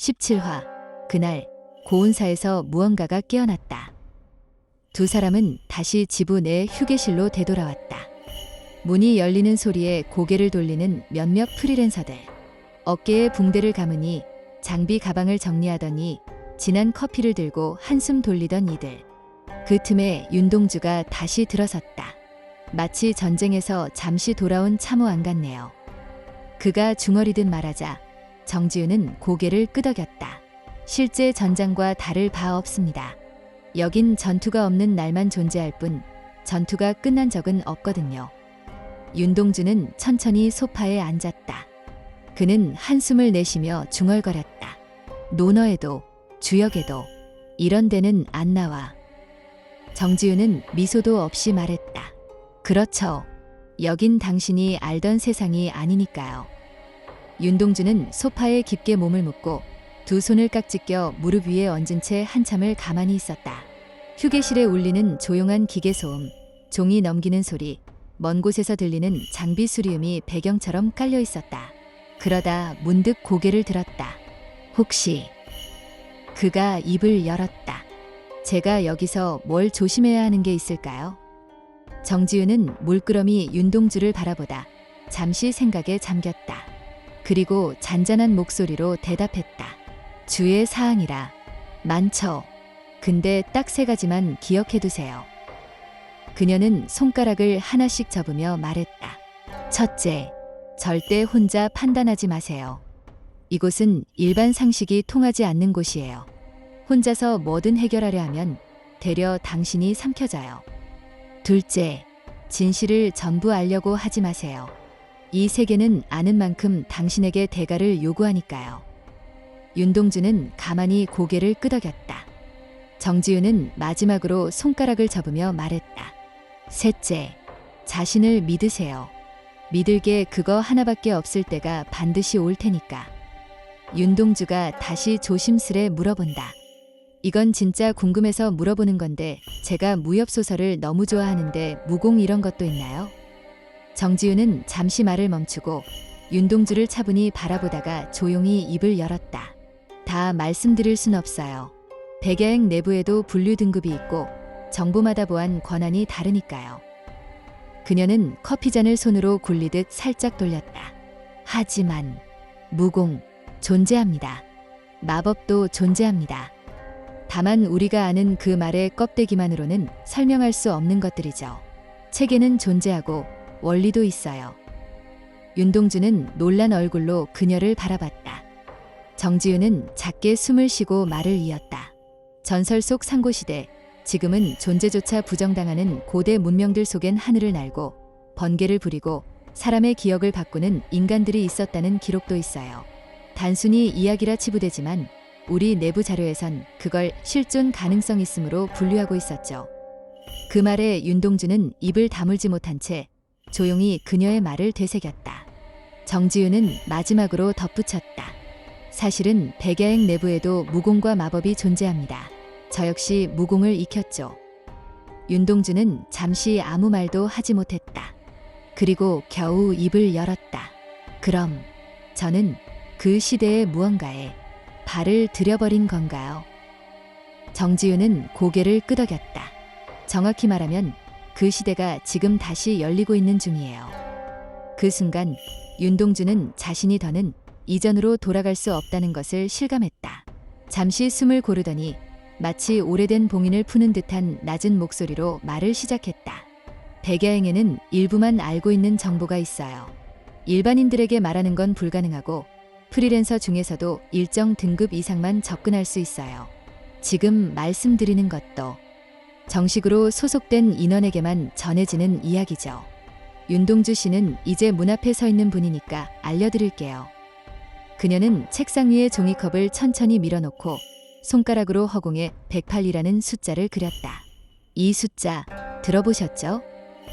17화. 그날 고운사에서 무언가가 깨어났다. 두 사람은 다시 지부 내 휴게실로 되돌아왔다. 문이 열리는 소리에 고개를 돌리는 몇몇 프리랜서들. 어깨에 붕대를 감으니 장비 가방을 정리하더니 진한 커피를 들고 한숨 돌리던 이들. 그 틈에 윤동주가 다시 들어섰다. 마치 전쟁에서 잠시 돌아온 참호안 같네요. 그가 중얼이듯 말하자 정지우는 고개를 끄덕였다. 실제 전장과 다를 바 없습니다. 여긴 전투가 없는 날만 존재할 뿐 전투가 끝난 적은 없거든요. 윤동주는 천천히 소파에 앉았다. 그는 한숨을 내쉬며 중얼거렸다. 논어에도 주역에도 이런 데는 안 나와. 정지우는 미소도 없이 말했다. 그렇죠. 여긴 당신이 알던 세상이 아니니까요. 윤동주는 소파에 깊게 몸을 묻고 두 손을 깍지 껴 무릎 위에 얹은 채 한참을 가만히 있었다. 휴게실에 울리는 조용한 기계 소음, 종이 넘기는 소리, 먼 곳에서 들리는 장비 수리음이 배경처럼 깔려 있었다. 그러다 문득 고개를 들었다. 혹시... 그가 입을 열었다. 제가 여기서 뭘 조심해야 하는 게 있을까요? 정지우는 물끄러미 윤동주를 바라보다 잠시 생각에 잠겼다. 그리고 잔잔한 목소리로 대답했다. 주의 사항이라. 많죠. 근데 딱 3가지만 기억해두세요. 그녀는 손가락을 하나씩 접으며 말했다. 첫째, 절대 혼자 판단하지 마세요. 이곳은 일반 상식이 통하지 않는 곳이에요. 혼자서 뭐든 해결하려 하면 되려 당신이 삼켜져요. 둘째, 진실을 전부 알려고 하지 마세요. 이 세계는 아는 만큼 당신에게 대가를 요구하니까요. 윤동주는 가만히 고개를 끄덕였다. 정지우는 마지막으로 손가락을 접으며 말했다. 셋째, 자신을 믿으세요. 믿을 게 그거 하나밖에 없을 때가 반드시 올 테니까. 윤동주가 다시 조심스레 물어본다. 이건 진짜 궁금해서 물어보는 건데 제가 무협소설을 너무 좋아하는데 무공 이런 것도 있나요? 정지우는 잠시 말을 멈추고 윤동주를 차분히 바라보다가 조용히 입을 열었다. 다 말씀드릴 순 없어요. 백야행 내부에도 분류 등급이 있고 정보마다 보안 권한이 다르니까요. 그녀는 커피잔을 손으로 굴리듯 살짝 돌렸다. 하지만 무공 존재합니다. 마법도 존재합니다. 다만 우리가 아는 그 말의 껍데기만으로는 설명할 수 없는 것들이죠. 체계는 존재하고 원리도 있어요. 윤동주는 놀란 얼굴로 그녀를 바라봤다. 정지우는 작게 숨을 쉬고 말을 이었다. 전설 속 상고시대, 지금은 존재조차 부정당하는 고대 문명들 속엔 하늘을 날고 번개를 부리고 사람의 기억을 바꾸는 인간들이 있었다는 기록도 있어요. 단순히 이야기라 치부되지만 우리 내부 자료에선 그걸 실존 가능성 있음으로 분류하고 있었죠. 그 말에 윤동주는 입을 다물지 못한 채 조용히 그녀의 말을 되새겼다. 정지우는 마지막으로 덧붙였다. 사실은 백야행 내부에도 무공과 마법이 존재합니다. 저 역시 무공을 익혔죠. 윤동주는 잠시 아무 말도 하지 못했다. 그리고 겨우 입을 열었다. 그럼 저는 그 시대의 무언가에 발을 들여버린 건가요? 정지우는 고개를 끄덕였다. 정확히 말하면 그 시대가 지금 다시 열리고 있는 중이에요. 그 순간 윤동주는 자신이 더는 이전으로 돌아갈 수 없다는 것을 실감했다. 잠시 숨을 고르더니 마치 오래된 봉인을 푸는 듯한 낮은 목소리로 말을 시작했다. 백야행에는 일부만 알고 있는 정보가 있어요. 일반인들에게 말하는 건 불가능하고 프리랜서 중에서도 일정 등급 이상만 접근할 수 있어요. 지금 말씀드리는 것도 정식으로 소속된 인원에게만 전해지는 이야기죠. 윤동주 씨는 이제 문 앞에 서 있는 분이니까 알려드릴게요. 그녀는 책상 위에 종이컵을 천천히 밀어놓고 손가락으로 허공에 108이라는 숫자를 그렸다. 이 숫자 들어보셨죠?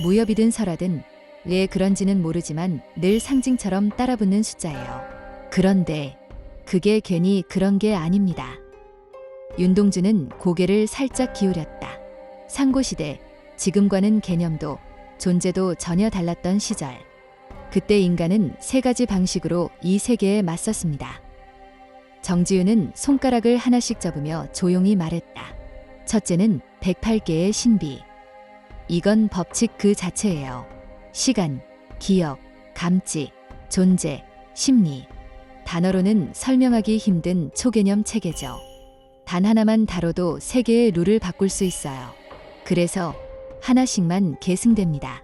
무협이든 설화든 왜 그런지는 모르지만 늘 상징처럼 따라붙는 숫자예요. 그런데 그게 괜히 그런 게 아닙니다. 윤동주는 고개를 살짝 기울였다. 상고시대, 지금과는 개념도 존재도 전혀 달랐던 시절. 그때 인간은 3가지 방식으로 이 세계에 맞섰습니다. 정지윤은 손가락을 하나씩 접으며 조용히 말했다. 첫째는 108개의 신비. 이건 법칙 그 자체예요. 시간, 기억, 감지, 존재, 심리. 단어로는 설명하기 힘든 초개념 체계죠. 단 하나만 다뤄도 세계의 룰을 바꿀 수 있어요. 그래서 하나씩만 계승됩니다.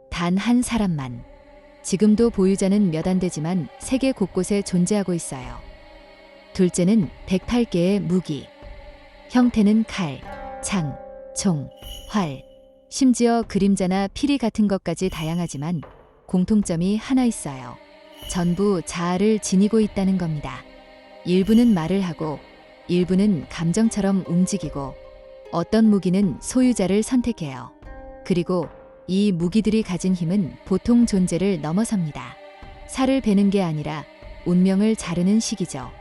단 한 사람만. 지금도 보유자는 몇 안 되지만 세계 곳곳에 존재하고 있어요. 둘째는 108개의 무기. 형태는 칼, 창, 총, 활, 심지어 그림자나 피리 같은 것까지 다양하지만 공통점이 하나 있어요. 전부 자아를 지니고 있다는 겁니다. 일부는 말을 하고 일부는 감정처럼 움직이고 어떤 무기는 소유자를 선택해요. 그리고 이 무기들이 가진 힘은 보통 존재를 넘어섭니다. 살을 베는 게 아니라 운명을 자르는 식이죠.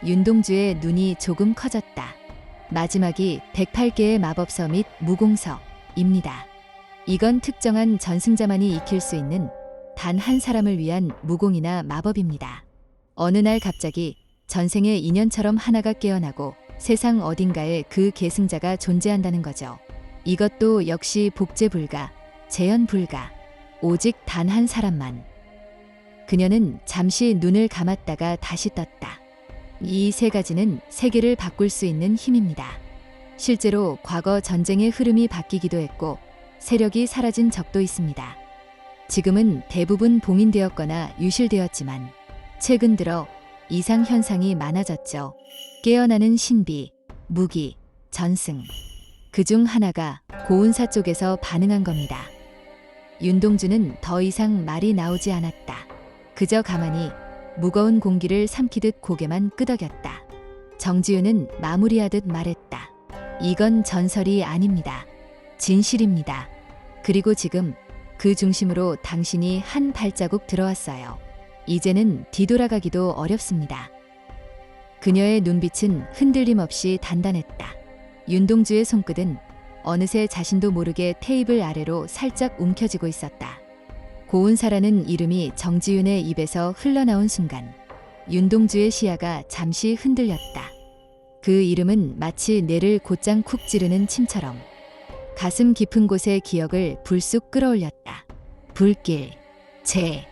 윤동주의 눈이 조금 커졌다. 마지막이 108개의 마법서 및 무공서입니다. 이건 특정한 전승자만이 익힐 수 있는 단 한 사람을 위한 무공이나 마법입니다. 어느 날 갑자기 전생의 인연처럼 하나가 깨어나고 세상 어딘가에 그 계승자가 존재한다는 거죠. 이것도 역시 복제 불가, 재현 불가. 오직 단 한 사람만. 그녀는 잠시 눈을 감았다가 다시 떴다. 이 세 가지는 세계를 바꿀 수 있는 힘입니다. 실제로 과거 전쟁의 흐름이 바뀌기도 했고 세력이 사라진 적도 있습니다. 지금은 대부분 봉인되었거나 유실되었지만 최근 들어 이상 현상이 많아졌죠. 깨어나는 신비, 무기, 전승. 그중 하나가 고운사 쪽에서 반응한 겁니다. 윤동주는 더 이상 말이 나오지 않았다. 그저 가만히 무거운 공기를 삼키듯 고개만 끄덕였다. 정지윤은 마무리하듯 말했다. 이건 전설이 아닙니다. 진실입니다. 그리고 지금 그 중심으로 당신이 한 발자국 들어왔어요. 이제는 뒤돌아가기도 어렵습니다. 그녀의 눈빛은 흔들림 없이 단단했다. 윤동주의 손끝은 어느새 자신도 모르게 테이블 아래로 살짝 움켜쥐고 있었다. 고운사라는 이름이 정지윤의 입에서 흘러나온 순간 윤동주의 시야가 잠시 흔들렸다. 그 이름은 마치 뇌를 곧장 쿡 찌르는 침처럼 가슴 깊은 곳의 기억을 불쑥 끌어올렸다. 불길, 재,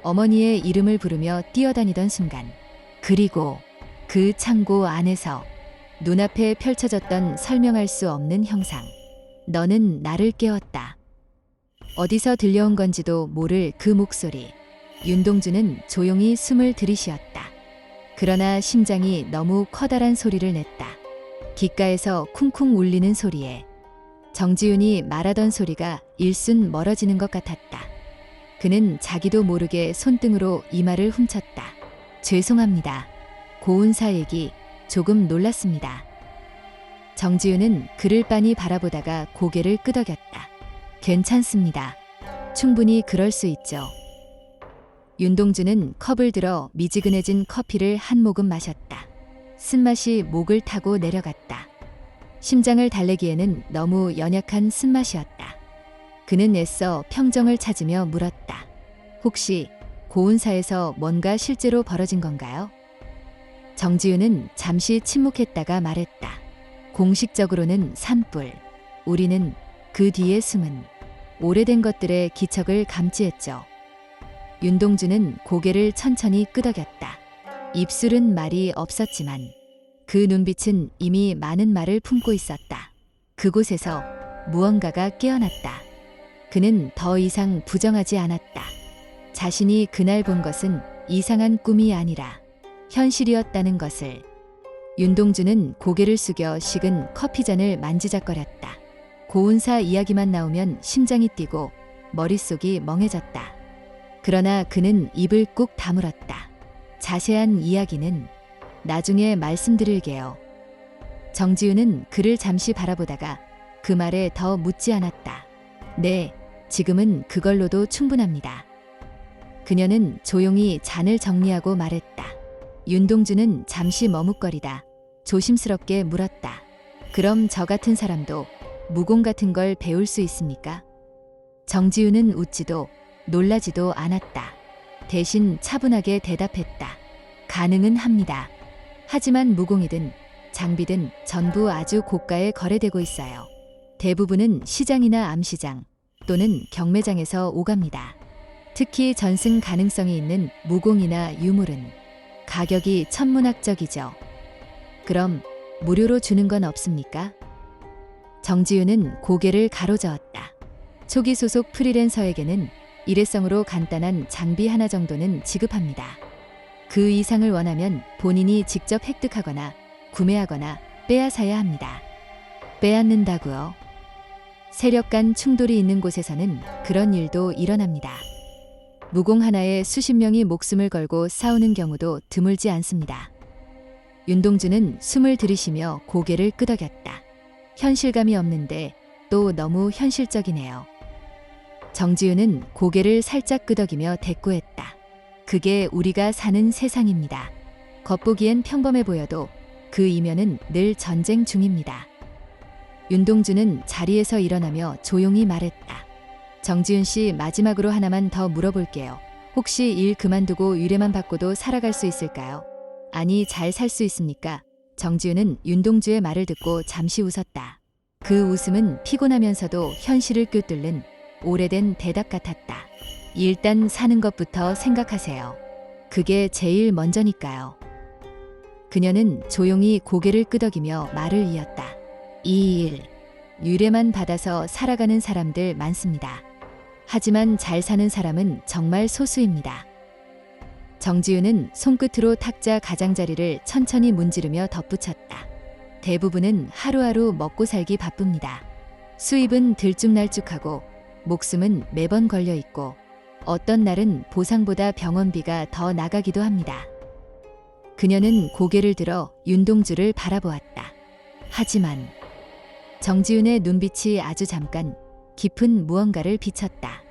어머니의 이름을 부르며 뛰어다니던 순간, 그리고 그 창고 안에서 눈앞에 펼쳐졌던 설명할 수 없는 형상. 너는 나를 깨웠다. 어디서 들려온 건지도 모를 그 목소리. 윤동주는 조용히 숨을 들이쉬었다. 그러나 심장이 너무 커다란 소리를 냈다. 귓가에서 쿵쿵 울리는 소리에 정지윤이 말하던 소리가 일순 멀어지는 것 같았다. 그는 자기도 모르게 손등으로 이마를 훔쳤다. 죄송합니다. 고운사 얘기 조금 놀랐습니다. 정지윤은 그를 빤히 바라보다가 고개를 끄덕였다. 괜찮습니다. 충분히 그럴 수 있죠. 윤동주는 컵을 들어 미지근해진 커피를 한 모금 마셨다. 쓴맛이 목을 타고 내려갔다. 심장을 달래기에는 너무 연약한 쓴맛이었다. 그는 애써 평정을 찾으며 물었다. 혹시 고운사에서 뭔가 실제로 벌어진 건가요? 정지윤은 잠시 침묵했다가 말했다. 공식적으로는 산불. 우리는 그 뒤에 숨은 오래된 것들의 기척을 감지했죠. 윤동주는 고개를 천천히 끄덕였다. 입술은 말이 없었지만 그 눈빛은 이미 많은 말을 품고 있었다. 그곳에서 무언가가 깨어났다. 그는 더 이상 부정하지 않았다. 자신이 그날 본 것은 이상한 꿈이 아니라 현실이었다는 것을. 윤동주는 고개를 숙여 식은 커피잔을 만지작거렸다. 고운사 이야기만 나오면 심장이 뛰고 머릿속이 멍해졌다. 그러나 그는 입을 꾹 다물었다. 자세한 이야기는 나중에 말씀드릴게요. 정지윤은 그를 잠시 바라보다가 그 말에 더 묻지 않았다. 네, 지금은 그걸로도 충분합니다. 그녀는 조용히 잔을 정리하고 말했다. 윤동주는 잠시 머뭇거리다 조심스럽게 물었다. 그럼 저 같은 사람도 무공 같은 걸 배울 수 있습니까? 정지윤은 웃지도 놀라지도 않았다. 대신 차분하게 대답했다. 가능은 합니다. 하지만 무공이든 장비든 전부 아주 고가에 거래되고 있어요. 대부분은 시장이나 암시장 또는 경매장에서 오갑니다. 특히 전승 가능성이 있는 무공이나 유물은 가격이 천문학적이죠. 그럼 무료로 주는 건 없습니까? 정지윤은 고개를 가로저었다. 초기 소속 프리랜서에게는 일회성으로 간단한 장비 하나 정도는 지급합니다. 그 이상을 원하면 본인이 직접 획득하거나 구매하거나 빼앗아야 합니다. 빼앗는다고요? 세력 간 충돌이 있는 곳에서는 그런 일도 일어납니다. 무공 하나에 수십 명이 목숨을 걸고 싸우는 경우도 드물지 않습니다. 윤동주는 숨을 들이쉬며 고개를 끄덕였다. 현실감이 없는데 또 너무 현실적이네요. 정지윤은 고개를 살짝 끄덕이며 대꾸했다. 그게 우리가 사는 세상입니다. 겉보기엔 평범해 보여도 그 이면은 늘 전쟁 중입니다. 윤동주는 자리에서 일어나며 조용히 말했다. 정지윤 씨, 마지막으로 하나만 더 물어볼게요. 혹시 일 그만두고 의뢰만 받고도 살아갈 수 있을까요? 아니, 잘 살 수 있습니까? 정지윤은 윤동주의 말을 듣고 잠시 웃었다. 그 웃음은 피곤하면서도 현실을 꿰뚫는 오래된 대답 같았다. 일단 사는 것부터 생각하세요. 그게 제일 먼저니까요. 그녀는 조용히 고개를 끄덕이며 말을 이었다. 이 일, 유래만 받아서 살아가는 사람들 많습니다. 하지만 잘 사는 사람은 정말 소수입니다. 정지윤은 손끝으로 탁자 가장자리를 천천히 문지르며 덧붙였다. 대부분은 하루하루 먹고 살기 바쁩니다. 수입은 들쭉날쭉하고 목숨은 매번 걸려 있고 어떤 날은 보상보다 병원비가 더 나가기도 합니다. 그녀는 고개를 들어 윤동주를 바라보았다. 하지만 정지윤의 눈빛이 아주 잠깐 깊은 무언가를 비쳤다.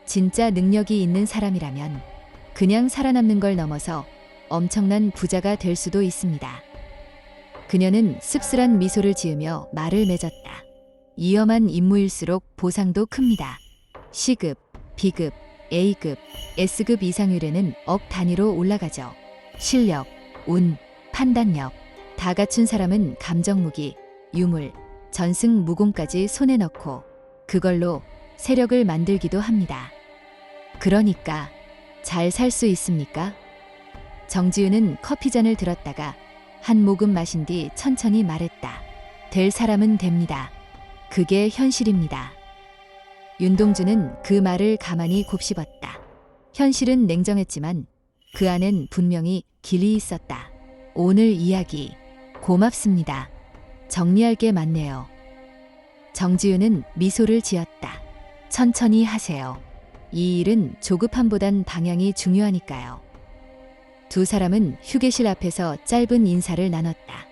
진짜 능력이 있는 사람이라면 그냥 살아남는 걸 넘어서 엄청난 부자가 될 수도 있습니다. 그녀는 씁쓸한 미소를 지으며 말을 맺었다. 위험한 임무일수록 보상도 큽니다. C급, B급, A급, S급 이상 의뢰는 억 단위로 올라가죠. 실력, 운, 판단력 다 갖춘 사람은 감정무기, 유물, 전승 무공까지 손에 넣고 그걸로 세력을 만들기도 합니다. 그러니까 잘 살 수 있습니까? 정지윤은 커피잔을 들었다가 한 모금 마신 뒤 천천히 말했다. 될 사람은 됩니다. 그게 현실입니다. 윤동주는 그 말을 가만히 곱씹었다. 현실은 냉정했지만 그 안엔 분명히 길이 있었다. 오늘 이야기 고맙습니다. 정리할 게 많네요. 정지윤은 미소를 지었다. 천천히 하세요. 이 일은 조급함보단 방향이 중요하니까요. 두 사람은 휴게실 앞에서 짧은 인사를 나눴다.